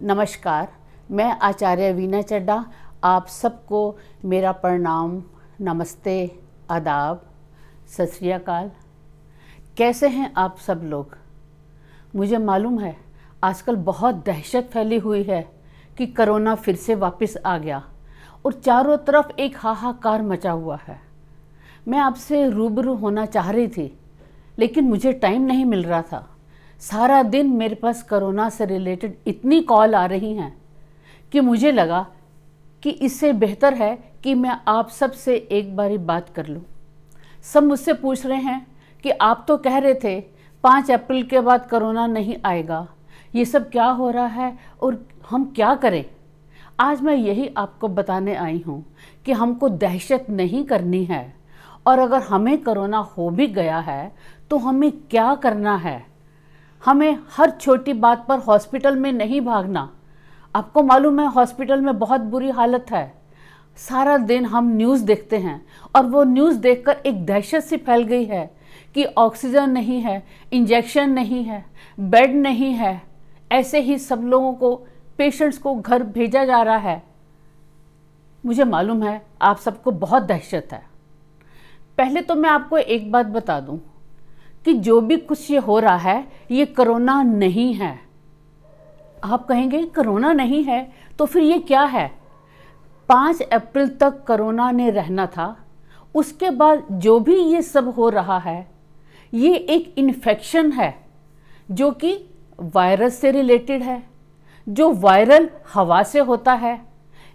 नमस्कार। मैं आचार्य वीना चड्ढा आप सबको मेरा प्रणाम, नमस्ते, आदाब, सत श्री अकाल। कैसे हैं आप सब लोग? मुझे मालूम है आजकल बहुत दहशत फैली हुई है कि कोरोना फिर से वापस आ गया और चारों तरफ एक हाहाकार मचा हुआ है। मैं आपसे रूबरू होना चाह रही थी लेकिन मुझे टाइम नहीं मिल रहा था। सारा दिन मेरे पास कोरोना से रिलेटेड इतनी कॉल आ रही हैं कि मुझे लगा कि इससे बेहतर है कि मैं आप सब से एक बारी बात कर लूं। सब मुझसे पूछ रहे हैं कि आप तो कह रहे थे 5 अप्रैल के बाद कोरोना नहीं आएगा, ये सब क्या हो रहा है और हम क्या करें? आज मैं यही आपको बताने आई हूँ कि हमको दहशत नहीं करनी है और अगर हमें कोरोना हो भी गया है तो हमें क्या करना है। हमें हर छोटी बात पर हॉस्पिटल में नहीं भागना। आपको मालूम है हॉस्पिटल में बहुत बुरी हालत है। सारा दिन हम न्यूज़ देखते हैं और वो न्यूज़ देखकर एक दहशत सी फैल गई है कि ऑक्सीजन नहीं है, इंजेक्शन नहीं है, बेड नहीं है। ऐसे ही सब लोगों को, पेशेंट्स को घर भेजा जा रहा है। मुझे मालूम है आप सबको बहुत दहशत है। पहले तो मैं आपको एक बात बता दूं कि जो भी कुछ ये हो रहा है ये कोरोना नहीं है। आप कहेंगे कोरोना नहीं है तो फिर ये क्या है? 5 अप्रैल तक कोरोना ने रहना था। उसके बाद जो भी ये सब हो रहा है ये एक इन्फेक्शन है जो कि वायरस से रिलेटेड है, जो वायरल हवा से होता है।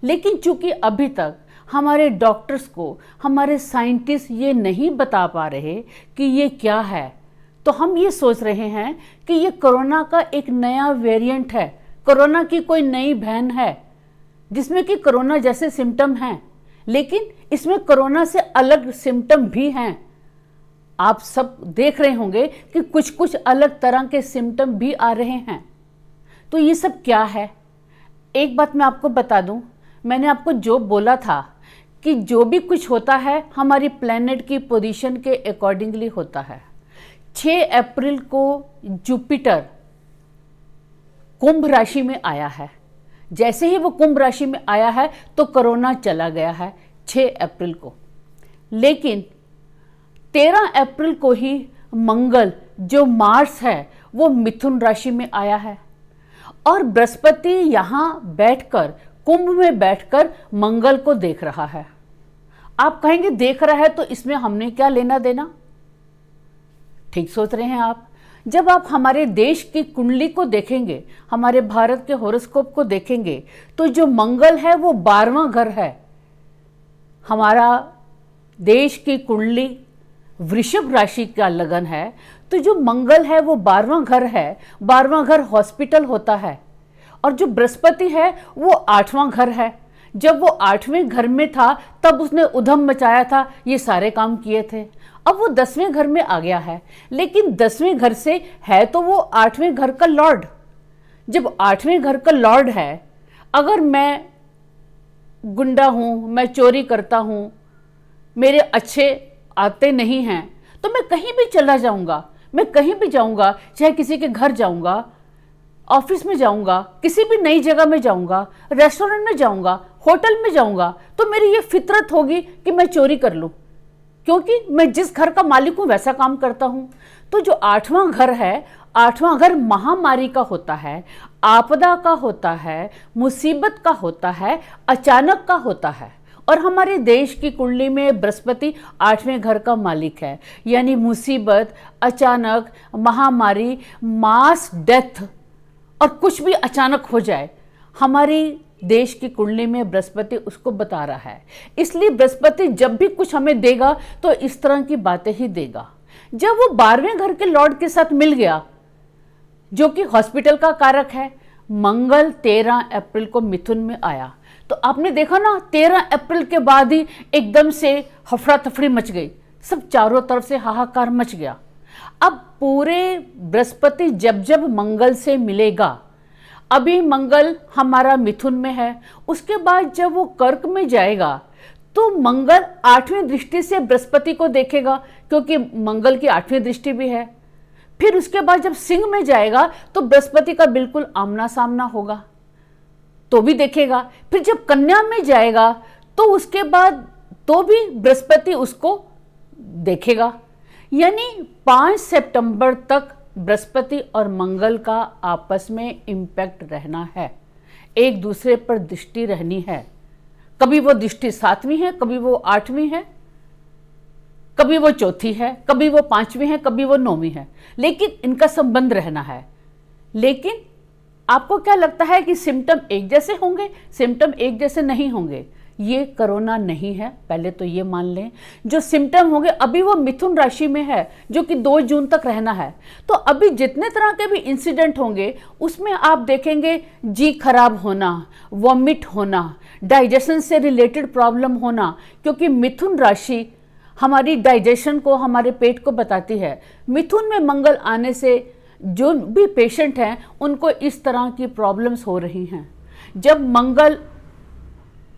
लेकिन चूंकि अभी तक हमारे डॉक्टर्स को, हमारे साइंटिस्ट ये नहीं बता पा रहे कि ये क्या है, तो हम ये सोच रहे हैं कि ये कोरोना का एक नया वेरिएंट है, कोरोना की कोई नई बहन है जिसमें कि कोरोना जैसे सिम्टम हैं, लेकिन इसमें कोरोना से अलग सिम्टम भी हैं। आप सब देख रहे होंगे कि कुछ कुछ अलग तरह के सिम्टम भी आ रहे हैं। तो ये सब क्या है? एक बात मैं आपको बता दूं, मैंने आपको जो बोला था कि जो भी कुछ होता है हमारी प्लैनेट की पोजीशन के अकॉर्डिंगली होता है। 6 अप्रैल को जुपिटर कुंभ राशि में आया है। जैसे ही वो कुंभ राशि में आया है तो कोरोना चला गया है 6 अप्रैल को। लेकिन 13 अप्रैल को ही मंगल जो मार्स है वो मिथुन राशि में आया है और बृहस्पति यहाँ बैठकर, कुंभ में बैठकर मंगल को देख रहा है। आप कहेंगे देख रहा है तो इसमें हमने क्या लेना देना? ठीक सोच रहे हैं आप। जब आप हमारे देश की कुंडली को देखेंगे, हमारे भारत के हॉरोस्कोप को देखेंगे, तो जो मंगल है वो 12वां घर है। हमारा देश की कुंडली वृषभ राशि का लगन है, तो जो मंगल है वो 12वां घर है। 12वां घर हॉस्पिटल होता है। और जो बृहस्पति है वो 8वां घर है। जब वो 8वें घर में था तब उसने उधम मचाया था, ये सारे काम किए थे। अब वो 10वें घर में आ गया है, लेकिन 10वें घर से है तो वो 8वें घर का लॉर्ड। जब 8वें घर का लॉर्ड है, अगर मैं गुंडा हूँ, मैं चोरी करता हूँ, मेरे अच्छे आते नहीं हैं, तो मैं कहीं भी चला जाऊँगा। मैं कहीं भी जाऊँगा, चाहे किसी के घर जाऊँगा, ऑफिस में जाऊँगा, किसी भी नई जगह में जाऊँगा, रेस्टोरेंट में जाऊँगा, होटल में जाऊँगा, तो मेरी ये फितरत होगी कि मैं चोरी कर लूँ, क्योंकि मैं जिस घर का मालिक हूँ वैसा काम करता हूँ। तो जो 8वां घर है, 8वां घर महामारी का होता है, आपदा का होता है, मुसीबत का होता है, अचानक का होता है। और हमारे देश की कुंडली में बृहस्पति 8वें घर का मालिक है, यानी मुसीबत, अचानक, महामारी, मास डेथ और कुछ भी अचानक हो जाए, हमारी देश की कुंडली में बृहस्पति उसको बता रहा है। इसलिए बृहस्पति जब भी कुछ हमें देगा तो इस तरह की बातें ही देगा। जब वो 12वें घर के लॉर्ड के साथ मिल गया, जो कि हॉस्पिटल का कारक है, मंगल 13 अप्रैल को मिथुन में आया, तो आपने देखा ना 13 अप्रैल के बाद ही एकदम से हफड़ा तफड़ी मच गई, सब चारों तरफ से हाहाकार मच गया। अब पूरे बृहस्पति जब जब मंगल से मिलेगा, अभी मंगल हमारा मिथुन में है, उसके बाद जब वो कर्क में जाएगा तो मंगल 8वीं दृष्टि से बृहस्पति को देखेगा, क्योंकि मंगल की 8वीं दृष्टि भी है। फिर उसके बाद जब सिंह में जाएगा तो बृहस्पति का बिल्कुल आमना सामना होगा। तो भी देखेगा, फिर जब कन्या में जाएगा तो उसके बाद तो भी बृहस्पति उसको देखेगा। यानी 5 सितंबर तक बृहस्पति और मंगल का आपस में इम्पैक्ट रहना है, एक दूसरे पर दृष्टि रहनी है। कभी वो दृष्टि 7वीं है, कभी वो 8वीं है, कभी वो 4थी है, कभी वो 5वीं है, कभी वो 9वीं है, लेकिन इनका संबंध रहना है। लेकिन आपको क्या लगता है कि सिम्टम एक जैसे होंगे? सिम्टम एक जैसे नहीं होंगे। ये कोरोना नहीं है, पहले तो ये मान लें। जो सिम्टम होंगे, अभी वो मिथुन राशि में है जो कि 2 जून तक रहना है। तो अभी जितने तरह के भी इंसिडेंट होंगे उसमें आप देखेंगे जी खराब होना, वॉमिट होना, डाइजेशन से रिलेटेड प्रॉब्लम होना, क्योंकि मिथुन राशि हमारी डाइजेशन को, हमारे पेट को बताती है। मिथुन में मंगल आने से जो भी पेशेंट हैं उनको इस तरह की प्रॉब्लम्स हो रही हैं। जब मंगल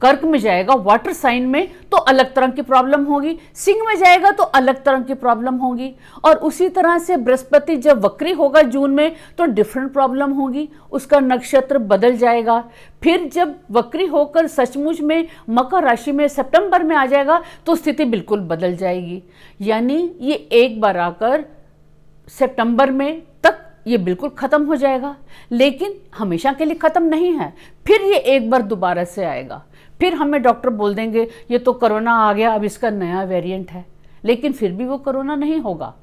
कर्क में जाएगा, वाटर साइन में, तो अलग तरह की प्रॉब्लम होगी, सिंह में जाएगा तो अलग तरह की प्रॉब्लम होगी, और उसी तरह से बृहस्पति जब वक्री होगा जून में तो डिफरेंट प्रॉब्लम होगी, उसका नक्षत्र बदल जाएगा। फिर जब वक्री होकर सचमुच में मकर राशि में सितंबर में आ जाएगा तो स्थिति बिल्कुल बदल जाएगी। यानी ये एक बार आकर सितंबर में तक ये बिल्कुल ख़त्म हो जाएगा, लेकिन हमेशा के लिए ख़त्म नहीं है। फिर ये एक बार दोबारा से आएगा, फिर हमें डॉक्टर बोल देंगे ये तो कोरोना आ गया, अब इसका नया वेरिएंट है, लेकिन फिर भी वो कोरोना नहीं होगा।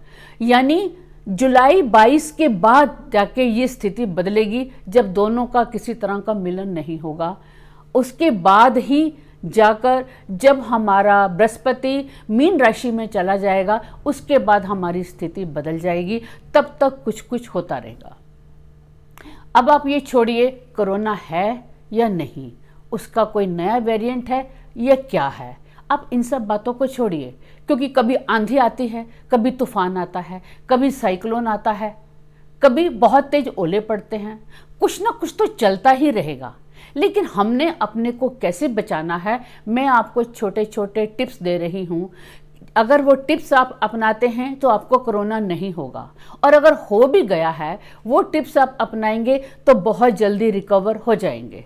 यानी जुलाई 22 के बाद जाके ये स्थिति बदलेगी, जब दोनों का किसी तरह का मिलन नहीं होगा। उसके बाद ही जाकर जब हमारा बृहस्पति मीन राशि में चला जाएगा, उसके बाद हमारी स्थिति बदल जाएगी। तब तक कुछ कुछ होता रहेगा। अब आप ये छोड़िए कोरोना है या नहीं, उसका कोई नया वेरिएंट है या क्या है, आप इन सब बातों को छोड़िए, क्योंकि कभी आंधी आती है, कभी तूफान आता है, कभी साइक्लोन आता है, कभी बहुत तेज ओले पड़ते हैं, कुछ ना कुछ तो चलता ही रहेगा। लेकिन हमने अपने को कैसे बचाना है, मैं आपको छोटे छोटे टिप्स दे रही हूँ। अगर वो टिप्स आप अपनाते हैं तो आपको कोरोना नहीं होगा, और अगर हो भी गया है वो टिप्स आप अपनाएंगे तो बहुत जल्दी रिकवर हो जाएंगे।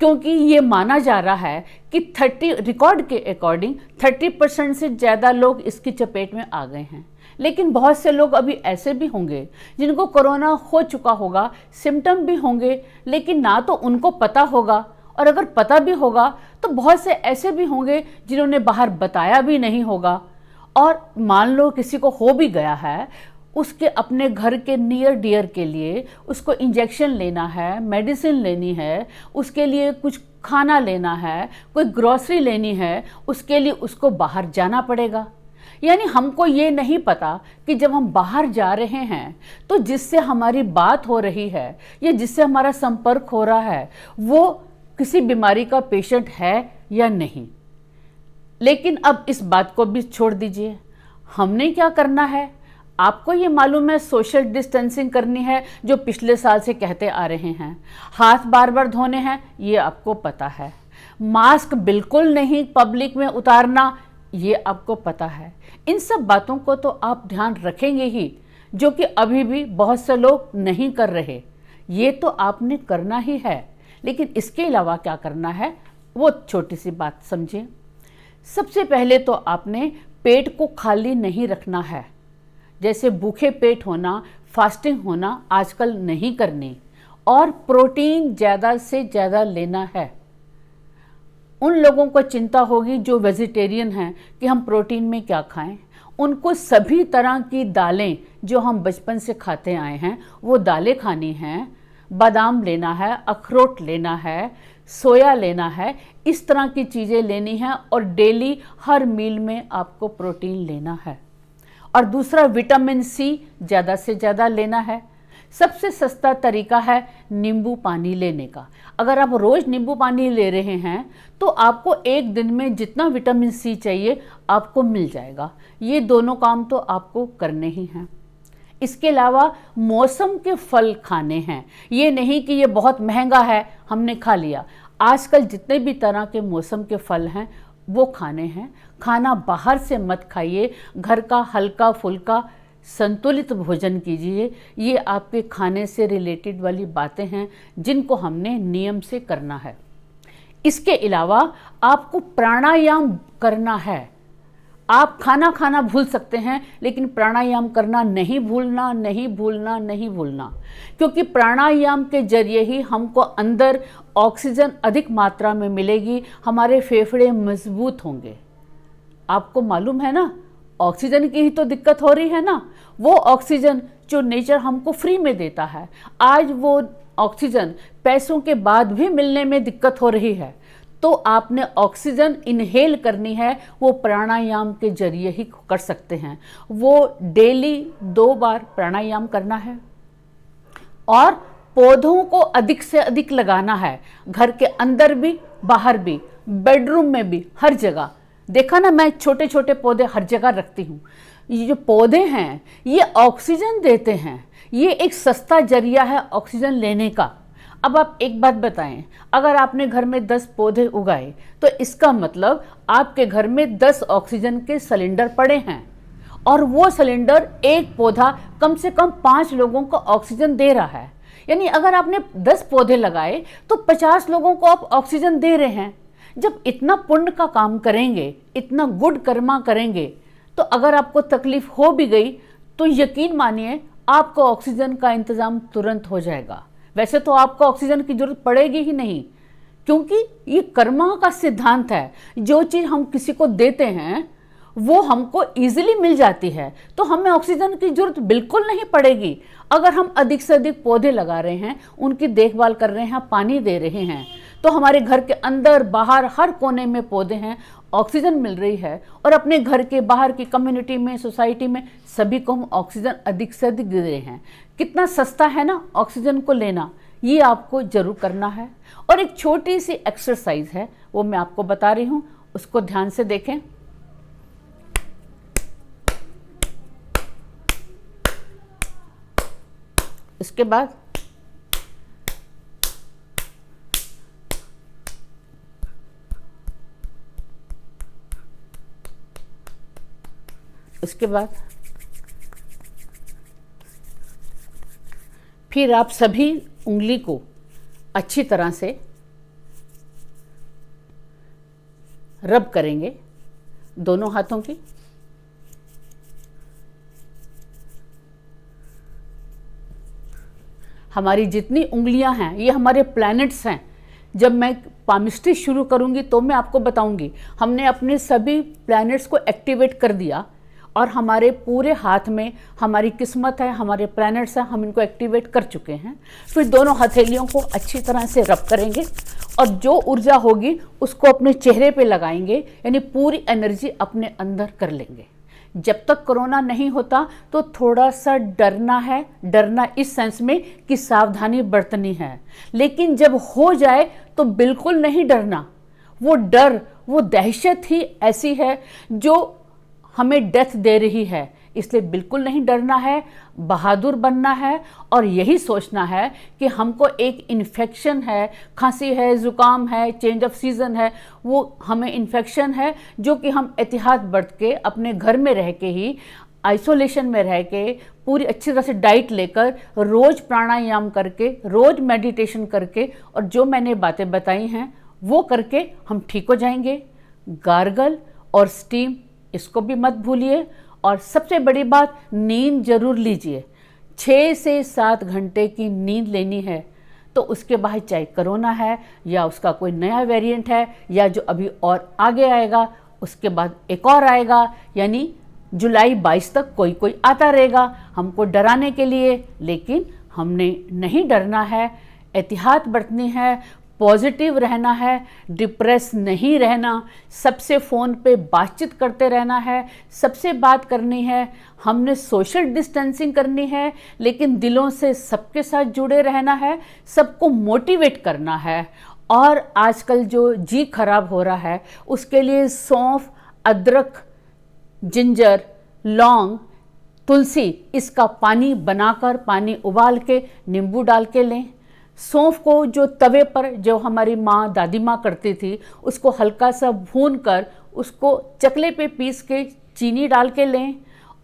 क्योंकि ये माना जा रहा है कि 30 रिकॉर्ड के अकॉर्डिंग 30% से ज़्यादा लोग इसकी चपेट में आ गए हैं। लेकिन बहुत से लोग अभी ऐसे भी होंगे जिनको कोरोना हो चुका होगा, सिम्टम भी होंगे, लेकिन ना तो उनको पता होगा, और अगर पता भी होगा तो बहुत से ऐसे भी होंगे जिन्होंने बाहर बताया भी नहीं होगा। और मान लो किसी को हो भी गया है, उसके अपने घर के नियर डियर के लिए उसको इंजेक्शन लेना है, मेडिसिन लेनी है, उसके लिए कुछ खाना लेना है, कोई ग्रोसरी लेनी है, उसके लिए उसको बाहर जाना पड़ेगा। यानी हमको ये नहीं पता कि जब हम बाहर जा रहे हैं तो जिससे हमारी बात हो रही है या जिससे हमारा संपर्क हो रहा है वो किसी बीमारी का पेशेंट है या नहीं। लेकिन अब इस बात को भी छोड़ दीजिए, हमने क्या करना है आपको ये मालूम है। सोशल डिस्टेंसिंग करनी है, जो पिछले साल से कहते आ रहे हैं। हाथ बार बार धोने हैं, ये आपको पता है। मास्क बिल्कुल नहीं पब्लिक में उतारना, ये आपको पता है। इन सब बातों को तो आप ध्यान रखेंगे ही, जो कि अभी भी बहुत से लोग नहीं कर रहे। ये तो आपने करना ही है, लेकिन इसके अलावा क्या करना है वो छोटी सी बात समझिए। सबसे पहले तो आपने पेट को खाली नहीं रखना है। जैसे भूखे पेट होना, फास्टिंग होना आजकल नहीं करनी, और प्रोटीन ज़्यादा से ज़्यादा लेना है। उन लोगों को चिंता होगी जो वेजिटेरियन हैं कि हम प्रोटीन में क्या खाएं। उनको सभी तरह की दालें जो हम बचपन से खाते आए हैं वो दालें खानी हैं। बादाम लेना है, अखरोट लेना है, सोया लेना है, इस तरह की चीज़ें लेनी हैं, और डेली हर मील में आपको प्रोटीन लेना है। और दूसरा विटामिन सी ज़्यादा से ज़्यादा लेना है। सबसे सस्ता तरीका है नींबू पानी लेने का। अगर आप रोज़ नींबू पानी ले रहे हैं तो आपको एक दिन में जितना विटामिन सी चाहिए आपको मिल जाएगा। ये दोनों काम तो आपको करने ही हैं। इसके अलावा मौसम के फल खाने हैं। ये नहीं कि ये बहुत महंगा है हमने खा लिया। आजकल जितने भी तरह के मौसम के फल हैं वो खाने हैं। खाना बाहर से मत खाइए, घर का हल्का फुल्का संतुलित भोजन कीजिए। ये आपके खाने से रिलेटेड वाली बातें हैं जिनको हमने नियम से करना है। इसके अलावा आपको प्राणायाम करना है। आप खाना खाना भूल सकते हैं, लेकिन प्राणायाम करना नहीं भूलना, नहीं भूलना, नहीं भूलना, क्योंकि प्राणायाम के जरिए ही हमको अंदर ऑक्सीजन अधिक मात्रा में मिलेगी, हमारे फेफड़े मजबूत होंगे। आपको मालूम है ना, ऑक्सीजन की ही तो दिक्कत हो रही है ना। वो ऑक्सीजन जो नेचर हमको फ्री में देता है, आज वो ऑक्सीजन पैसों के बाद भी मिलने में दिक्कत हो रही है। तो आपने ऑक्सीजन इनहेल करनी है, वो प्राणायाम के जरिए ही कर सकते हैं। वो डेली 2 बार प्राणायाम करना है और पौधों को अधिक से अधिक लगाना है, घर के अंदर भी, बाहर भी, बेडरूम में भी, हर जगह। देखा ना, मैं छोटे छोटे पौधे हर जगह रखती हूँ। ये जो पौधे हैं ये ऑक्सीजन देते हैं, ये एक सस्ता जरिया है ऑक्सीजन लेने का। अब आप एक बात बताएं, अगर आपने घर में 10 पौधे उगाए तो इसका मतलब आपके घर में 10 ऑक्सीजन के सिलेंडर पड़े हैं, और वो सिलेंडर एक पौधा कम से कम 5 लोगों को ऑक्सीजन दे रहा है। यानी अगर आपने 10 पौधे लगाए तो 50 लोगों को आप ऑक्सीजन दे रहे हैं। जब इतना पुण्य का काम करेंगे, इतना गुड कर्मा करेंगे, तो अगर आपको तकलीफ हो भी गई तो यकीन मानिए आपको ऑक्सीजन का इंतज़ाम तुरंत हो जाएगा। वैसे तो आपको ऑक्सीजन की जरूरत पड़ेगी ही नहीं, क्योंकि ये कर्मा का सिद्धांत है। जो चीज़ हम किसी को देते हैं वो हमको इजीली मिल जाती है, तो हमें ऑक्सीजन की जरूरत बिल्कुल नहीं पड़ेगी। अगर हम अधिक से अधिक पौधे लगा रहे हैं, उनकी देखभाल कर रहे हैं, पानी दे रहे हैं, तो हमारे घर के अंदर बाहर हर कोने में पौधे हैं, ऑक्सीजन मिल रही है, और अपने घर के बाहर की कम्युनिटी में, सोसाइटी में सभी को हम ऑक्सीजन अधिक से अधिक दे रहे हैं। कितना सस्ता है ना ऑक्सीजन को लेना, ये आपको जरूर करना है। और एक छोटी सी एक्सरसाइज है, वो मैं आपको बता रही हूँ, उसको ध्यान से देखें। इसके बाद फिर आप सभी उंगली को अच्छी तरह से रब करेंगे, दोनों हाथों की। हमारी जितनी उंगलियां हैं ये हमारे प्लैनेट्स हैं। जब मैं पामिस्ट्री शुरू करूंगी तो मैं आपको बताऊंगी। हमने अपने सभी प्लैनेट्स को एक्टिवेट कर दिया, और हमारे पूरे हाथ में हमारी किस्मत है, हमारे प्लैनेट्स हैं, हम इनको एक्टिवेट कर चुके हैं। फिर दोनों हथेलियों को अच्छी तरह से रब करेंगे, और जो ऊर्जा होगी उसको अपने चेहरे पे लगाएंगे, यानी पूरी एनर्जी अपने अंदर कर लेंगे। जब तक कोरोना नहीं होता तो थोड़ा सा डरना है, डरना इस सेंस में कि सावधानी बरतनी है, लेकिन जब हो जाए तो बिल्कुल नहीं डरना। वो डर, वो दहशत ही ऐसी है जो हमें डेथ दे रही है, इसलिए बिल्कुल नहीं डरना है, बहादुर बनना है, और यही सोचना है कि हमको एक इन्फेक्शन है, खांसी है, ज़ुकाम है, चेंज ऑफ सीज़न है, वो हमें इन्फेक्शन है, जो कि हम एहतियात बरत के अपने घर में रह के ही, आइसोलेशन में रह के, पूरी अच्छी तरह से डाइट लेकर, रोज़ प्राणायाम करके, रोज़ मेडिटेशन करके, और जो मैंने बातें बताई हैं वो करके हम ठीक हो जाएंगे। गार्गल और स्टीम, इसको भी मत भूलिए। और सबसे बड़ी बात, नींद जरूर लीजिए। 6 से 7 घंटे की नींद लेनी है। तो उसके बाद चाहे कोरोना है या उसका कोई नया वेरिएंट है, या जो अभी और आगे आएगा, उसके बाद एक और आएगा, यानी जुलाई 22 तक कोई कोई आता रहेगा हमको डराने के लिए। लेकिन हमने नहीं डरना है, एहतियात बरतनी है, पॉजिटिव रहना है, डिप्रेस नहीं रहना, सबसे फ़ोन पे बातचीत करते रहना है, सबसे बात करनी है, हमने सोशल डिस्टेंसिंग करनी है, लेकिन दिलों से सबके साथ जुड़े रहना है, सबको मोटिवेट करना है। और आजकल जो जी खराब हो रहा है उसके लिए सौंफ, अदरक, जिंजर, लौंग, तुलसी, इसका पानी बनाकर, पानी उबाल के, नींबू डाल के लें। सौंफ को जो तवे पर, जो हमारी माँ, दादी माँ करती थी, उसको हल्का सा भून कर उसको चकले पे पीस के चीनी डाल के लें,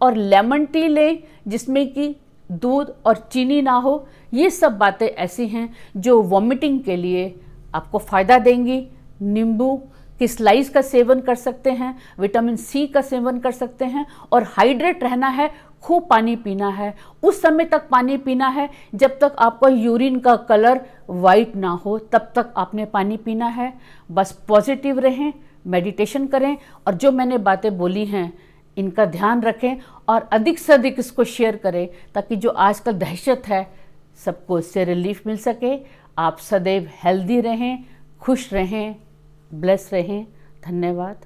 और लेमन टी लें जिसमें कि दूध और चीनी ना हो। ये सब बातें ऐसी हैं जो वॉमिटिंग के लिए आपको फ़ायदा देंगी। नींबू की स्लाइस का सेवन कर सकते हैं, विटामिन सी का सेवन कर सकते हैं, और हाइड्रेट रहना है, खूब पानी पीना है। उस समय तक पानी पीना है जब तक आपका यूरिन का कलर वाइट ना हो, तब तक आपने पानी पीना है। बस पॉजिटिव रहें, मेडिटेशन करें, और जो मैंने बातें बोली हैं इनका ध्यान रखें और अधिक से अधिक इसको शेयर करें, ताकि जो आजकल दहशत है सबको इससे रिलीफ मिल सके। आप सदैव हेल्दी रहें, खुश रहें, ब्लेस रहें। धन्यवाद।